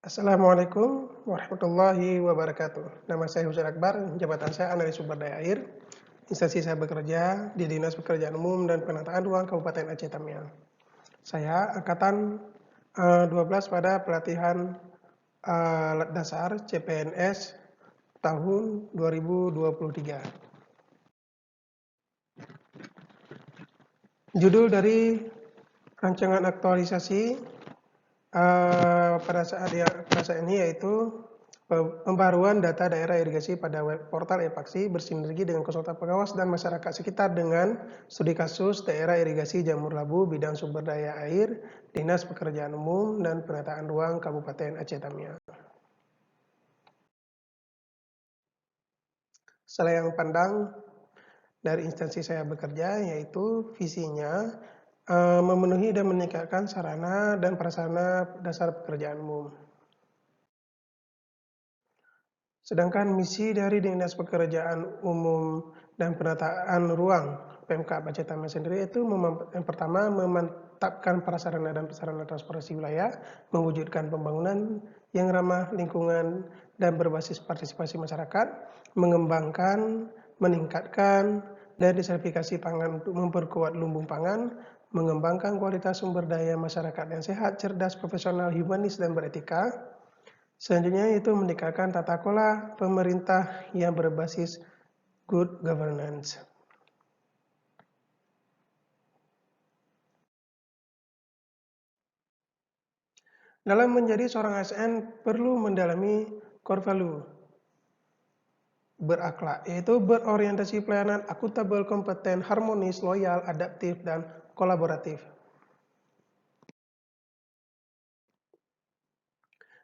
Assalamualaikum warahmatullahi wabarakatuh. Nama saya Husain Akbar, jabatan saya analis sumber daya air. Instansi saya bekerja di Dinas Pekerjaan Umum dan Penataan Ruang Kabupaten Aceh Tamiang. Saya angkatan 12 pada pelatihan dasar CPNS tahun 2023. Judul dari rancangan aktualisasi pada saat ini yaitu pembaruan data daerah irigasi pada web portal e-Paksi bersinergi dengan konsultan pengawas dan masyarakat sekitar dengan studi kasus daerah irigasi Jamur Labu bidang sumber daya air Dinas Pekerjaan Umum dan Penataan Ruang Kabupaten Aceh Tamiang. Saya yang pandang dari instansi saya bekerja yaitu visinya memenuhi dan meningkatkan sarana dan prasarana dasar pekerjaan umum. Sedangkan misi dari Dinas Pekerjaan Umum dan Penataan Ruang Pemkab Aceh Tamiang sendiri itu yang pertama memantapkan prasarana dan prasarana transportasi wilayah, mewujudkan pembangunan yang ramah lingkungan dan berbasis partisipasi masyarakat, mengembangkan, meningkatkan, dan disertifikasi pangan untuk memperkuat lumbung pangan, mengembangkan kualitas sumber daya masyarakat yang sehat, cerdas, profesional, humanis, dan beretika. Selanjutnya itu meningkatkan tata kelola pemerintah yang berbasis good governance. Dalam menjadi seorang ASN perlu mendalami core value berakhlak, yaitu berorientasi pelayanan, akuntabel, kompeten, harmonis, loyal, adaptif, dan kolaboratif.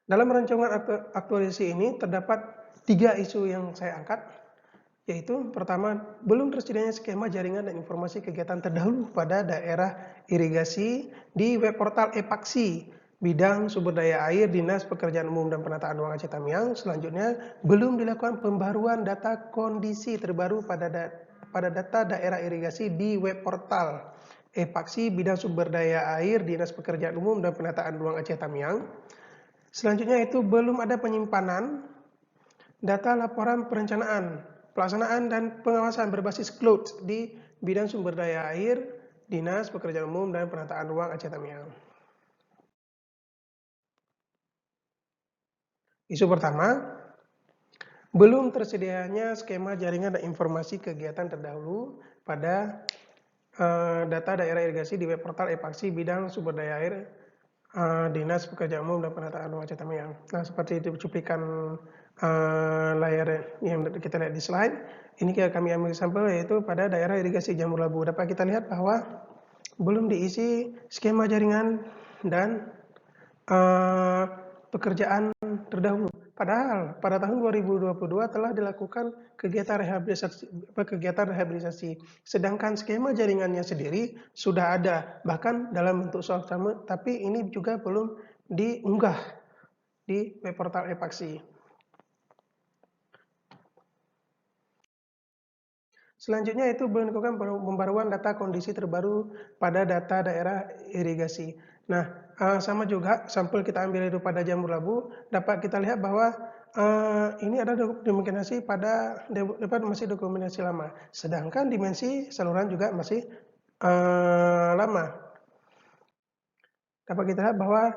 Dalam rancangan aktualisasi ini terdapat 3 isu yang saya angkat, yaitu pertama, belum tersedianya skema jaringan dan informasi kegiatan terdahulu pada daerah irigasi di web portal e-Paksi bidang sumber daya air Dinas Pekerjaan Umum dan Penataan Ruang Aceh Tamiang. Selanjutnya, belum dilakukan pembaruan data kondisi terbaru pada data daerah irigasi di web portal e-Paksi bidang sumber daya air Dinas Pekerjaan Umum dan Penataan Ruang Aceh Tamiang. Selanjutnya itu belum ada penyimpanan data laporan perencanaan, pelaksanaan dan pengawasan berbasis cloud di bidang sumber daya air Dinas Pekerjaan Umum dan Penataan Ruang Aceh Tamiang. Isu pertama, belum tersedianya skema jaringan dan informasi kegiatan terdahulu pada data daerah irigasi di web portal e-Paksi bidang sumber daya air Dinas Pekerjaan Umum dan Penataan Ruang Aceh Tamiang. Nah, seperti itu cuplikan layar yang kita lihat di slide. Ini kami ambil sampel yaitu pada daerah irigasi Jamur Labu. Dapat kita lihat bahwa belum diisi skema jaringan dan pekerjaan terdahulu. Padahal pada tahun 2022 telah dilakukan kegiatan rehabilitasi, sedangkan skema jaringannya sendiri sudah ada, bahkan dalam bentuk soal sama, tapi ini juga belum diunggah di web portal e-Paksi. Selanjutnya itu melakukan pembaruan data kondisi terbaru pada data daerah irigasi. Nah, sama juga sampel kita ambil itu pada Jamur Labu, dapat kita lihat bahwa ini ada dokumentasi masih dokumentasi lama, sedangkan dimensi saluran juga masih lama. Dapat kita lihat bahwa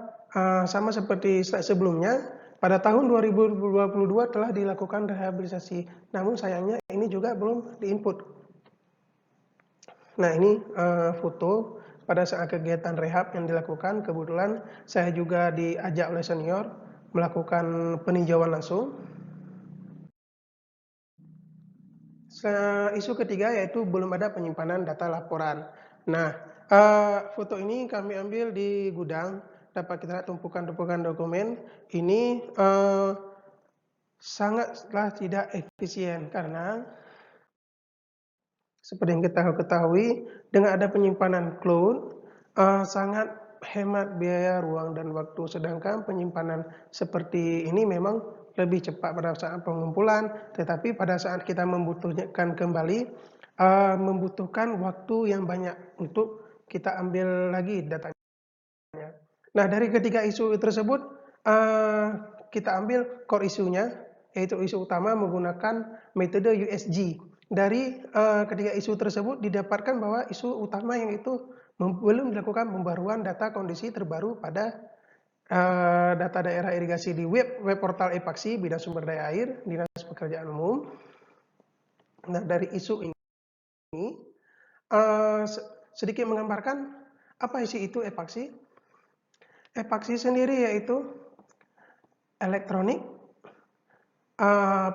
sama seperti slide sebelumnya, pada tahun 2022 telah dilakukan rehabilitasi, namun sayangnya ini juga belum diinput. Nah, ini foto pada saat kegiatan rehab yang dilakukan. Kebetulan saya juga diajak oleh senior melakukan peninjauan langsung. Isu ketiga yaitu belum ada penyimpanan data laporan. Nah, foto ini kami ambil di gudang. Dapat kita lihat tumpukan-tumpukan dokumen. Ini sangatlah tidak efisien karena seperti yang kita ketahui, dengan ada penyimpanan cloud sangat hemat biaya, ruang, dan waktu. Sedangkan penyimpanan seperti ini memang lebih cepat pada saat pengumpulan, tetapi pada saat kita membutuhkan kembali, membutuhkan waktu yang banyak untuk kita ambil lagi datanya. Nah, dari ketiga isu tersebut, kita ambil core isunya, yaitu isu utama menggunakan metode USG. Dari ketiga isu tersebut didapatkan bahwa isu utama yang itu belum dilakukan pembaruan data kondisi terbaru pada data daerah irigasi di web portal Epaksi Bidang Sumber Daya Air Dinas Pekerjaan Umum. Nah, dari isu ini sedikit menggambarkan apa isi itu Epaksi. Epaksi sendiri yaitu elektronik,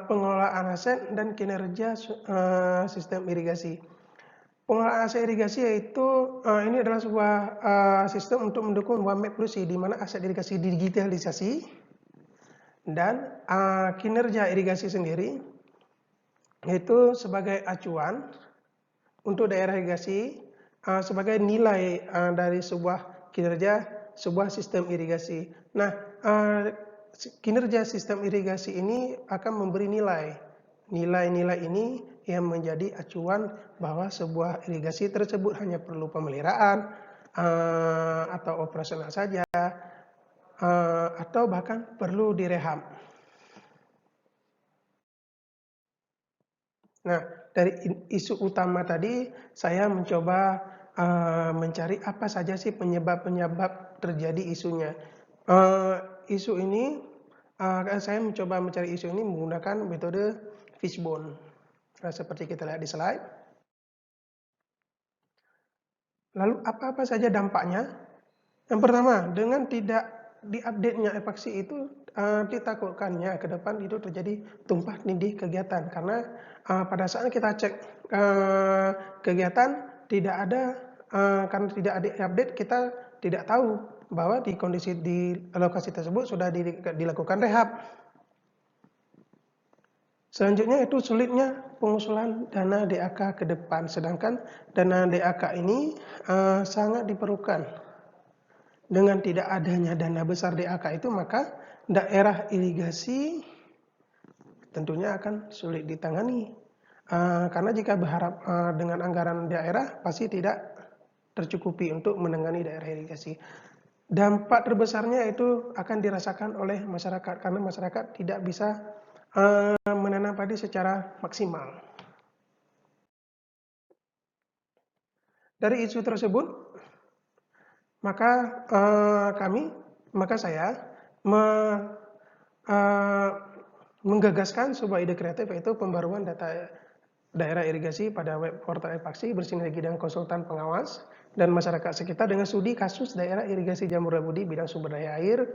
pengelolaan aset dan kinerja sistem irigasi. Pengelolaan aset irigasi yaitu ini adalah sebuah sistem untuk mendukung WAMEP Plus di mana aset irigasi digitalisasi dan kinerja irigasi sendiri yaitu sebagai acuan untuk daerah irigasi sebagai nilai dari sebuah kinerja sebuah sistem irigasi. Nah, kinerja sistem irigasi ini akan memberi nilai. Nilai-nilai ini yang menjadi acuan bahwa sebuah irigasi tersebut hanya perlu pemeliharaan atau operasional saja atau bahkan perlu direhab. Nah, dari isu utama tadi saya mencoba mencari apa saja sih penyebab-penyebab terjadi isunya. Isu ini saya mencoba mencari isu ini menggunakan metode fishbone. Nah, seperti kita lihat di slide. Lalu apa-apa saja dampaknya? Yang pertama, dengan tidak diupdate-nya Epaksi itu ditakutkannya ke depan itu terjadi tumpah tindih kegiatan karena pada saat kita cek kegiatan tidak ada karena tidak ada update kita tidak tahu bahwa di kondisi di lokasi tersebut sudah dilakukan rehab. Selanjutnya itu sulitnya pengusulan dana DAK ke depan, sedangkan dana DAK ini sangat diperlukan. Dengan tidak adanya dana besar DAK itu maka daerah irigasi tentunya akan sulit ditangani. Karena jika berharap dengan anggaran daerah pasti tidak tercukupi untuk menangani daerah irigasi. Dampak terbesarnya itu akan dirasakan oleh masyarakat karena masyarakat tidak bisa menanam padi secara maksimal. Dari isu tersebut maka saya menggagaskan sebuah ide kreatif yaitu pembaruan data daerah irigasi pada web portal Epaksi bersinergi dengan konsultan pengawas dan masyarakat sekitar dengan studi kasus daerah irigasi Jamur Budi bidang sumber daya air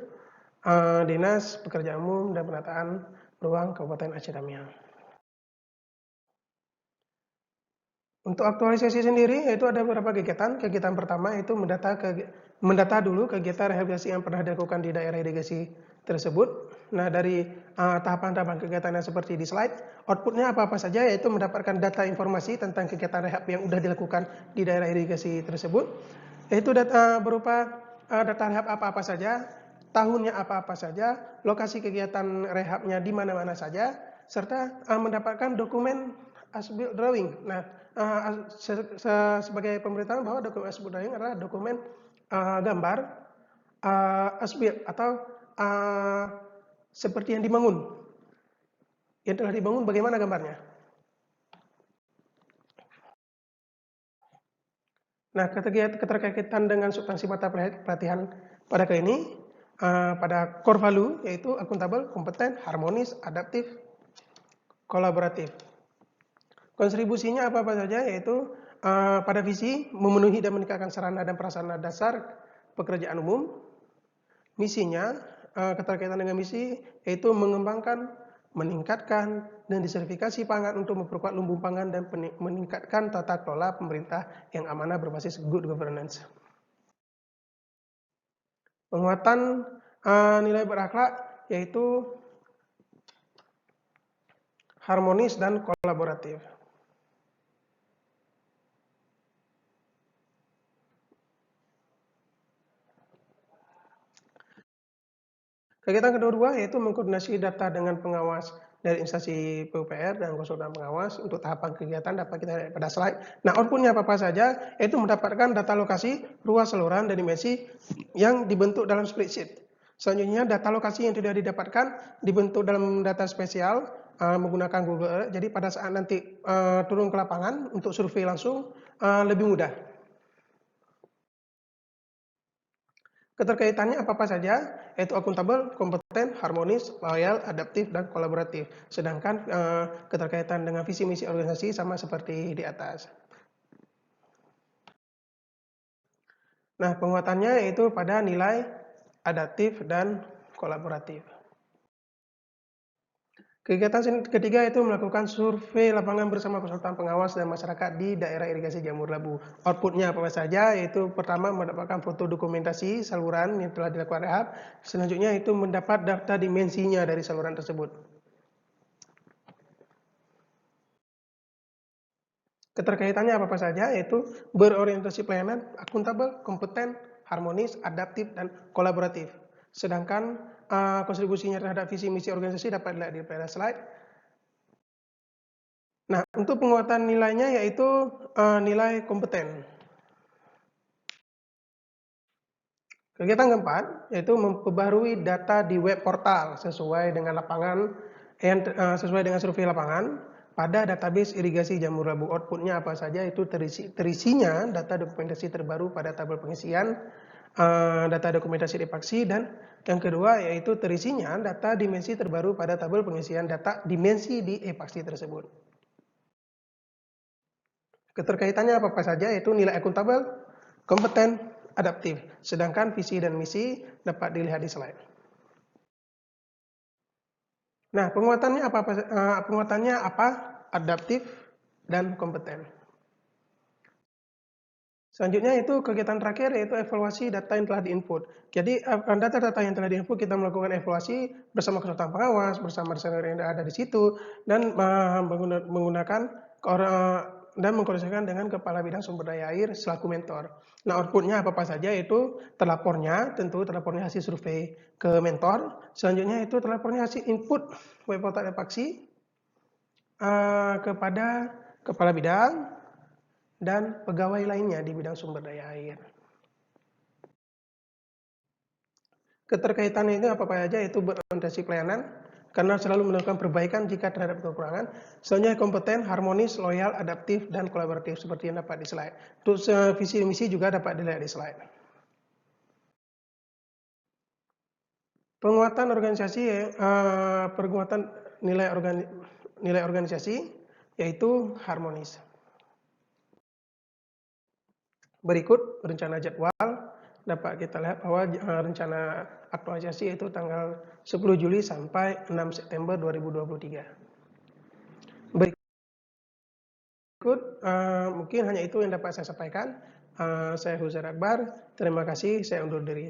Dinas Pekerjaan Umum dan Penataan Ruang Kabupaten Aceh Tamiang. Untuk aktualisasi sendiri yaitu ada beberapa kegiatan. Kegiatan pertama yaitu mendata dulu kegiatan rehabilitasi yang pernah dilakukan di daerah irigasi tersebut. Nah, dari tahapan-tahapan kegiatannya seperti di slide, outputnya apa-apa saja yaitu mendapatkan data informasi tentang kegiatan rehab yang sudah dilakukan di daerah irigasi tersebut. Yaitu data berupa data rehab apa-apa saja, tahunnya apa-apa saja, lokasi kegiatan rehabnya di mana-mana saja, serta mendapatkan dokumen as-built drawing. Nah, sebagai pemberitahuan bahwa dokumen as-built drawing adalah dokumen gambar as-built atau seperti yang dibangun. Yang telah dibangun bagaimana gambarnya? Nah, keterkaitan dengan substansi mata pelatihan pada kali ini pada core value yaitu akuntabel, kompeten, harmonis, adaptif, kolaboratif. Kontribusinya apa-apa saja yaitu pada visi memenuhi dan meningkatkan sarana dan prasarana dasar pekerjaan umum. Misinya keterkaitan dengan misi yaitu mengembangkan, meningkatkan dan disertifikasi pangan untuk memperkuat lumbung pangan dan meningkatkan tata kelola pemerintah yang amanah berbasis good governance. Penguatan nilai berakhlak yaitu harmonis dan kolaboratif. Kegiatan kedua yaitu mengkoordinasi data dengan pengawas dari instansi PUPR dan konsultan pengawas. Untuk tahapan kegiatan dapat kita lihat pada slide. Nah, outputnya apa-apa saja yaitu mendapatkan data lokasi, ruas saluran dan dimensi yang dibentuk dalam spreadsheet. Selanjutnya data lokasi yang tidak didapatkan dibentuk dalam data spesial menggunakan Google Earth. Jadi pada saat nanti turun ke lapangan untuk survei langsung lebih mudah. Keterkaitannya apa-apa saja, yaitu akuntabel, kompeten, harmonis, loyal, adaptif, dan kolaboratif. Sedangkan keterkaitan dengan visi misi organisasi sama seperti di atas. Nah, penguatannya yaitu pada nilai adaptif dan kolaboratif. Kegiatan ketiga itu melakukan survei lapangan bersama konsultan pengawas dan masyarakat di daerah irigasi Jamur Labu. Outputnya apa saja, yaitu pertama mendapatkan foto dokumentasi saluran yang telah dilakukan rehab. Selanjutnya itu mendapat data dimensinya dari saluran tersebut. Keterkaitannya apa saja, yaitu berorientasi pelayanan, akuntabel, kompeten, harmonis, adaptif, dan kolaboratif. Sedangkan kontribusinya terhadap visi misi organisasi dapat dilihat di pada slide. Nah, untuk penguatan nilainya yaitu nilai kompeten. Kegiatan keempat yaitu memperbarui data di web portal sesuai dengan lapangan sesuai dengan survei lapangan pada database irigasi Jamur Labu. Outputnya apa saja, itu terisinya data dokumentasi terbaru pada tabel pengisian data dokumentasi epaksi, dan yang kedua yaitu terisinya data dimensi terbaru pada tabel pengisian data dimensi di epaksi tersebut. Keterkaitannya apa saja, yaitu nilai akuntabel, kompeten, adaptif. Sedangkan visi dan misi dapat dilihat di slide. Nah, penguatannya apa? Adaptif dan kompeten. Selanjutnya itu kegiatan terakhir yaitu evaluasi data yang telah diinput. Jadi data-data yang telah diinput kita melakukan evaluasi bersama konsultan pengawas, bersama desainer yang ada di situ, dan menggunakan dan mengkoordinasikan dengan kepala bidang sumber daya air selaku mentor. Nah, outputnya apa saja, yaitu terlapornya hasil survei ke mentor. Selanjutnya itu terlapornya hasil input web portal epaksi kepada kepala bidang dan pegawai lainnya di bidang sumber daya air. Keterkaitannya itu apa saja, yaitu berorientasi pelayanan, karena selalu melakukan perbaikan jika terhadap kekurangan. Selanjutnya kompeten, harmonis, loyal, adaptif, dan kolaboratif seperti yang dapat di slide. Untuk visi misi juga dapat dilihat di slide. Penguatan organisasi, penguatan nilai organisasi yaitu harmonis. Berikut rencana jadwal, dapat kita lihat bahwa rencana aktualisasi yaitu tanggal 10 Juli sampai 6 September 2023. Berikut mungkin hanya itu yang dapat saya sampaikan. Saya Huzair Akbar, terima kasih, saya undur diri.